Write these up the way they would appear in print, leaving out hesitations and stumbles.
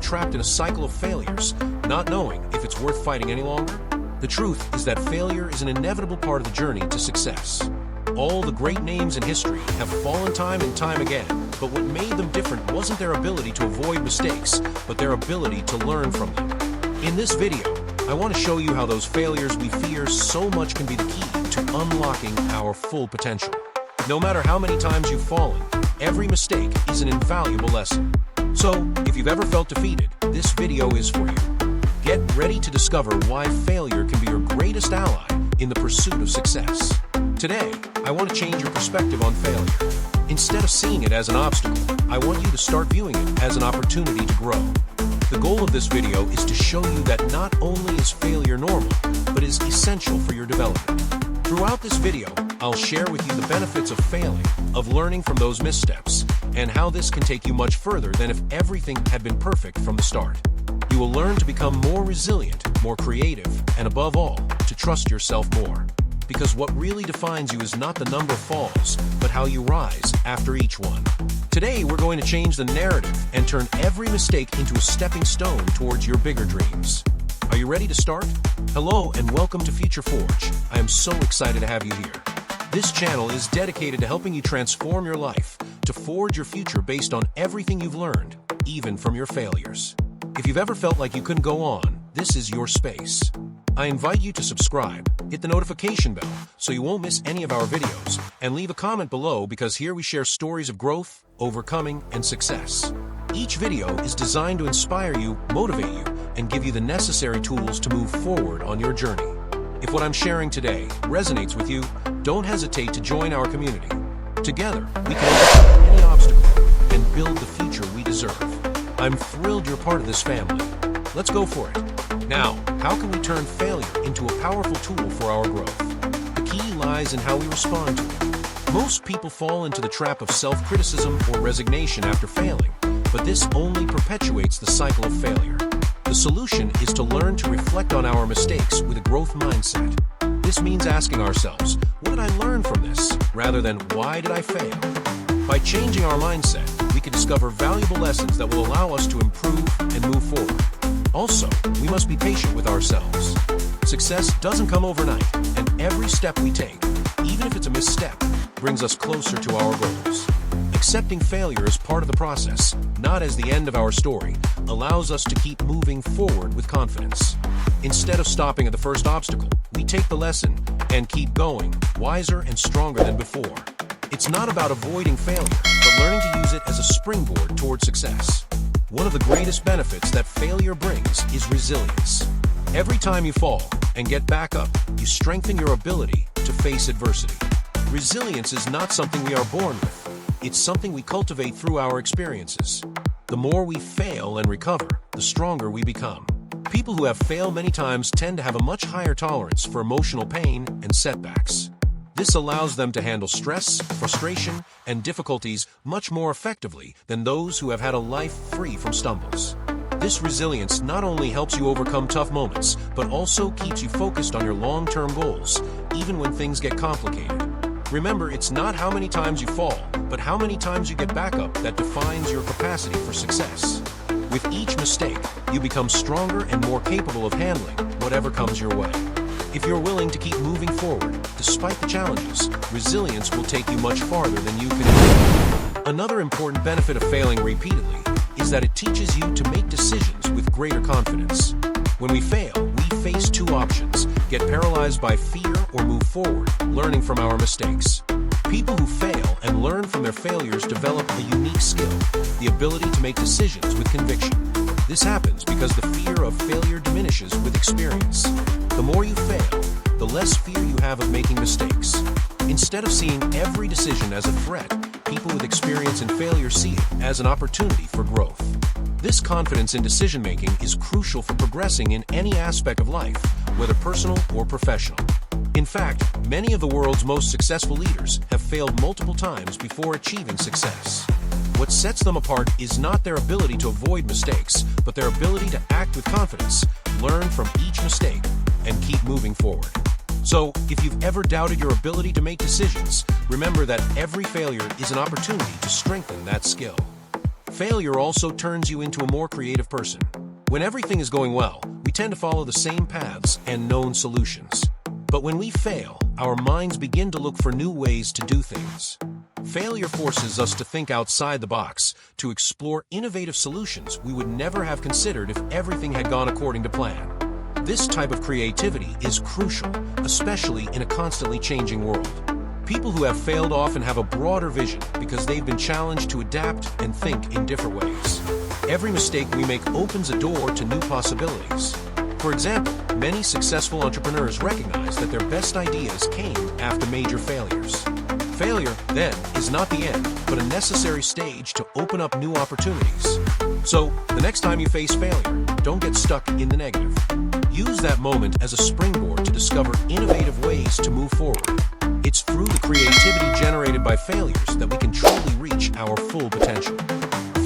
trapped in a cycle of failures, not knowing if it's worth fighting any longer? The truth is that failure is an inevitable part of the journey to success. All the great names in history have fallen time and time again, but what made them different wasn't their ability to avoid mistakes, but their ability to learn from them. In this video, I want to show you how those failures we fear so much can be the key to unlocking our full potential. No matter how many times you've fallen, every mistake is an invaluable lesson. So, if you've ever felt defeated, this video is for you. Get ready to discover why failure can be your greatest ally in the pursuit of success. Today, I want to change your perspective on failure. Instead of seeing it as an obstacle, I want you to start viewing it as an opportunity to grow. The goal of this video is to show you that not only is failure normal, but is essential for your development. Throughout this video, I'll share with you the benefits of failing, of learning from those missteps, and how this can take you much further than if everything had been perfect from the start. You will learn to become more resilient, more creative, and above all, to trust yourself more. Because what really defines you is not the number of falls, but how you rise after each one. Today, we're going to change the narrative and turn every mistake into a stepping stone towards your bigger dreams. Are you ready to start? Hello and welcome to Future Forge. I am so excited to have you here. This channel is dedicated to helping you transform your life, to forge your future based on everything you've learned, even from your failures. If you've ever felt like you couldn't go on, this is your space. I invite you to subscribe, hit the notification bell so you won't miss any of our videos, and leave a comment below because here we share stories of growth, overcoming, and success. Each video is designed to inspire you, motivate you, and give you the necessary tools to move forward on your journey. If what I'm sharing today resonates with you, don't hesitate to join our community. Together, we can overcome any obstacle and build the future we deserve. I'm thrilled you're part of this family. Let's go for it. Now, how can we turn failure into a powerful tool for our growth? The key lies in how we respond to it. Most people fall into the trap of self-criticism or resignation after failing, but this only perpetuates the cycle of failure. The solution is to learn to reflect on our mistakes with a growth mindset. This means asking ourselves, what did I learn from this, rather than why did I fail? By changing our mindset, we can discover valuable lessons that will allow us to improve and move forward. Also, we must be patient with ourselves. Success doesn't come overnight, and every step we take, even if it's a misstep, brings us closer to our goals. Accepting failure as part of the process, not as the end of our story, allows us to keep moving forward with confidence. Instead of stopping at the first obstacle, we take the lesson and keep going, wiser and stronger than before. It's not about avoiding failure, but learning to use it as a springboard toward success. One of the greatest benefits that failure brings is resilience. Every time you fall and get back up, you strengthen your ability to face adversity. Resilience is not something we are born with. It's something we cultivate through our experiences. The more we fail and recover, the stronger we become. People who have failed many times tend to have a much higher tolerance for emotional pain and setbacks. This allows them to handle stress, frustration, and difficulties much more effectively than those who have had a life free from stumbles. This resilience not only helps you overcome tough moments, but also keeps you focused on your long-term goals, even when things get complicated. Remember, it's not how many times you fall, but how many times you get back up that defines your capacity for success. With each mistake, you become stronger and more capable of handling whatever comes your way. If you're willing to keep moving forward, despite the challenges, resilience will take you much farther than you can imagine. Another important benefit of failing repeatedly is that it teaches you to make decisions with greater confidence. When we fail, we face two options: get paralyzed by fear or move forward, learning from our mistakes. People who fail and learn from their failures develop a unique skill, the ability to make decisions with conviction. This happens because the fear of failure diminishes with experience. The more you fail, the less fear you have of making mistakes. Instead of seeing every decision as a threat, people with experience in failure see it as an opportunity for growth. This confidence in decision-making is crucial for progressing in any aspect of life, whether personal or professional. In fact, many of the world's most successful leaders have failed multiple times before achieving success. What sets them apart is not their ability to avoid mistakes, but their ability to act with confidence, learn from each mistake, and keep moving forward. So, if you've ever doubted your ability to make decisions, remember that every failure is an opportunity to strengthen that skill. Failure also turns you into a more creative person. When everything is going well, we tend to follow the same paths and known solutions. But when we fail, our minds begin to look for new ways to do things. Failure forces us to think outside the box, to explore innovative solutions we would never have considered if everything had gone according to plan. This type of creativity is crucial, especially in a constantly changing world. People who have failed often have a broader vision because they've been challenged to adapt and think in different ways. Every mistake we make opens a door to new possibilities. For example, many successful entrepreneurs recognize that their best ideas came after major failures. Failure, then, is not the end, but a necessary stage to open up new opportunities. So, the next time you face failure, don't get stuck in the negative. Use that moment as a springboard to discover innovative ways to move forward. It's through the creativity generated by failures that we can truly reach our full potential.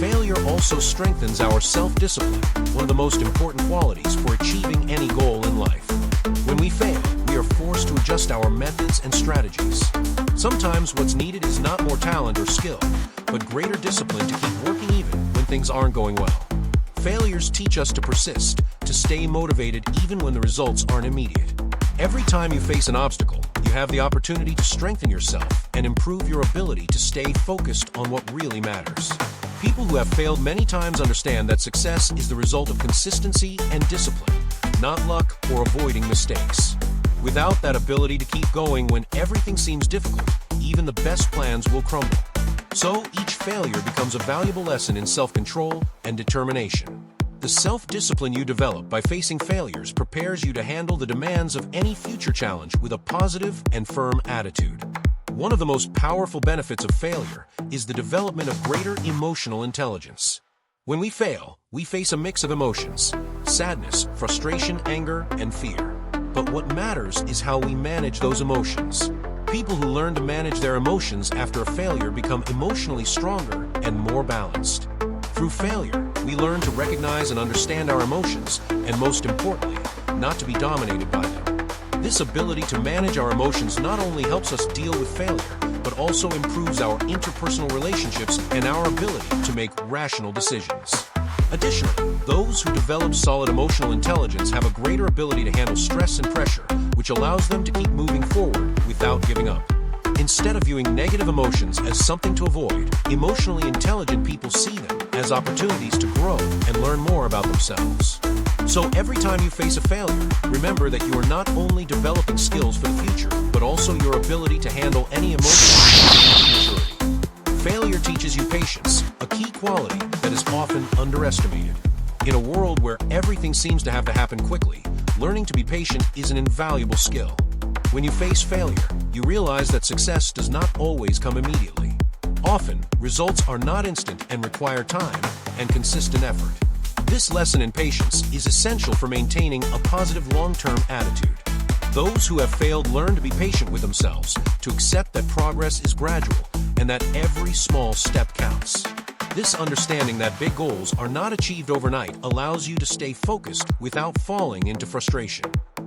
Failure also strengthens our self-discipline, one of the most important qualities for achieving any goal in life. When we fail, we are forced to adjust our methods and strategies. Sometimes what's needed is not more talent or skill, but greater discipline to keep working even when things aren't going well. Failures teach us to persist, to stay motivated even when the results aren't immediate. Every time you face an obstacle, you have the opportunity to strengthen yourself and improve your ability to stay focused on what really matters. People who have failed many times understand that success is the result of consistency and discipline, not luck or avoiding mistakes. Without that ability to keep going when everything seems difficult, even the best plans will crumble. So each failure becomes a valuable lesson in self-control and determination. The self-discipline you develop by facing failures prepares you to handle the demands of any future challenge with a positive and firm attitude. One of the most powerful benefits of failure is the development of greater emotional intelligence. When we fail, we face a mix of emotions: sadness, frustration, anger, and fear. But what matters is how we manage those emotions. People who learn to manage their emotions after a failure become emotionally stronger and more balanced. Through failure, we learn to recognize and understand our emotions, and most importantly, not to be dominated by them. This ability to manage our emotions not only helps us deal with failure, but also improves our interpersonal relationships and our ability to make rational decisions. Additionally, those who develop solid emotional intelligence have a greater ability to handle stress and pressure, which allows them to keep moving forward without giving up. Instead of viewing negative emotions as something to avoid, emotionally intelligent people see them as opportunities to grow and learn more about themselves. So every time you face a failure, remember that you are not only developing skills for the future, but also your ability to handle any emotional maturity. Failure teaches you patience, a key quality that is often underestimated. In a world where everything seems to have to happen quickly, learning to be patient is an invaluable skill. When you face failure, you realize that success does not always come immediately. Often, results are not instant and require time and consistent effort. This lesson in patience is essential for maintaining a positive long-term attitude. Those who have failed learn to be patient with themselves, to accept that progress is gradual and that every small step counts. This understanding that big goals are not achieved overnight allows you to stay focused without falling into frustration.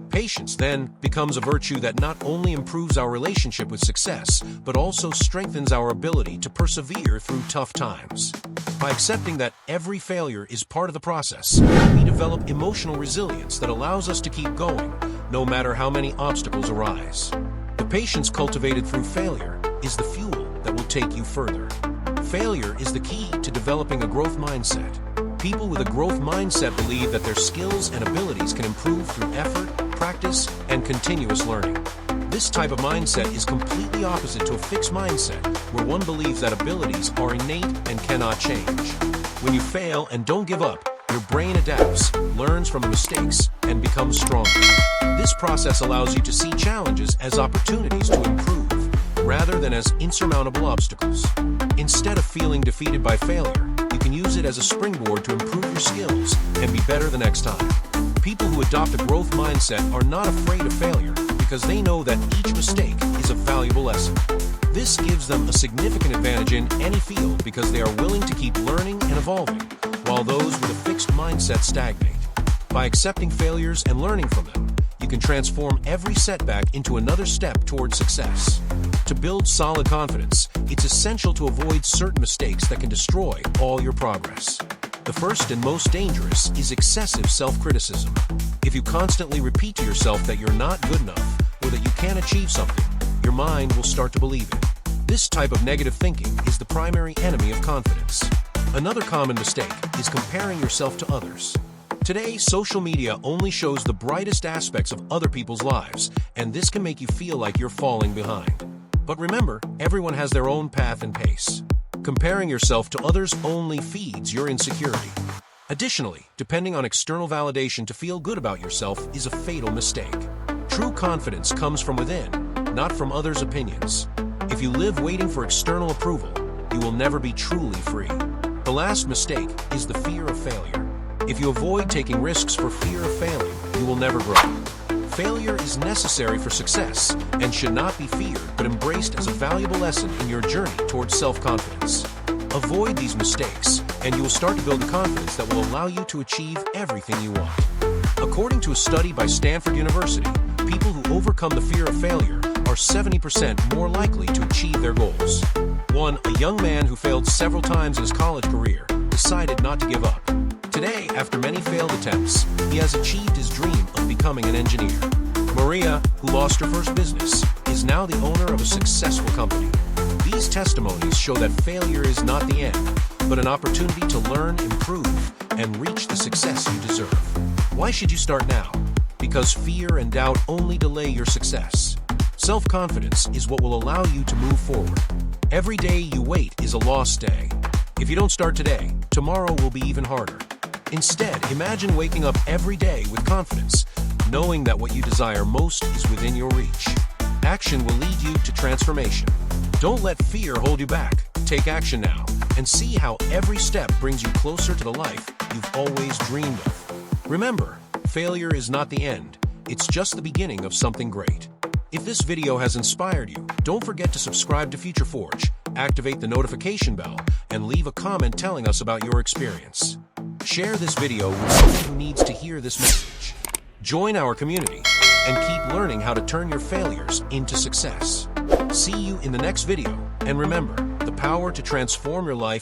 Patience, then, becomes a virtue that not only improves our relationship with success, but also strengthens our ability to persevere through tough times. By accepting that every failure is part of the process, we develop emotional resilience that allows us to keep going, no matter how many obstacles arise. The patience cultivated through failure is the fuel that will take you further. Failure is the key to developing a growth mindset. People with a growth mindset believe that their skills and abilities can improve through effort, practice, and continuous learning. This type of mindset is completely opposite to a fixed mindset, where one believes that abilities are innate and cannot change. When you fail and don't give up, your brain adapts, learns from mistakes, and becomes stronger. This process allows you to see challenges as opportunities to improve, rather than as insurmountable obstacles. Instead of feeling defeated by failure, you can use it as a springboard to improve your skills and be better the next time. People who adopt a growth mindset are not afraid of failure because they know that each mistake is a valuable lesson. This gives them a significant advantage in any field because they are willing to keep learning and evolving, while those with a fixed mindset stagnate. By accepting failures and learning from them, you can transform every setback into another step toward success. To build solid confidence, it's essential to avoid certain mistakes that can destroy all your progress. The first and most dangerous is excessive self-criticism. If you constantly repeat to yourself that you're not good enough or that you can't achieve something, your mind will start to believe it. This type of negative thinking is the primary enemy of confidence. Another common mistake is comparing yourself to others. Today, social media only shows the brightest aspects of other people's lives, and this can make you feel like you're falling behind. But remember, everyone has their own path and pace. Comparing yourself to others only feeds your insecurity. Additionally, depending on external validation to feel good about yourself is a fatal mistake. True confidence comes from within, not from others' opinions. If you live waiting for external approval, you will never be truly free. The last mistake is the fear of failure. If you avoid taking risks for fear of failing, you will never grow. Failure is necessary for success and should not be feared but embraced as a valuable lesson in your journey towards self-confidence. Avoid these mistakes, and you will start to build a confidence that will allow you to achieve everything you want. According to a study by Stanford University, people who overcome the fear of failure are 70% more likely to achieve their goals. A young man who failed several times in his college career decided not to give up. Today, after many failed attempts, he has achieved his dream of becoming an engineer. Maria, who lost her first business, is now the owner of a successful company. These testimonies show that failure is not the end, but an opportunity to learn, improve, and reach the success you deserve. Why should you start now? Because fear and doubt only delay your success. Self-confidence is what will allow you to move forward. Every day you wait is a lost day. If you don't start today, tomorrow will be even harder. Instead, imagine waking up every day with confidence, knowing that what you desire most is within your reach. Action will lead you to transformation. Don't let fear hold you back. Take action now and see how every step brings you closer to the life you've always dreamed of. Remember, failure is not the end. It's just the beginning of something great. If this video has inspired you, don't forget to subscribe to Future Forge, activate the notification bell, and leave a comment telling us about your experience. Share this video with someone who needs to hear this message. Join our community and keep learning how to turn your failures into success. See you in the next video, and remember, the power to transform your life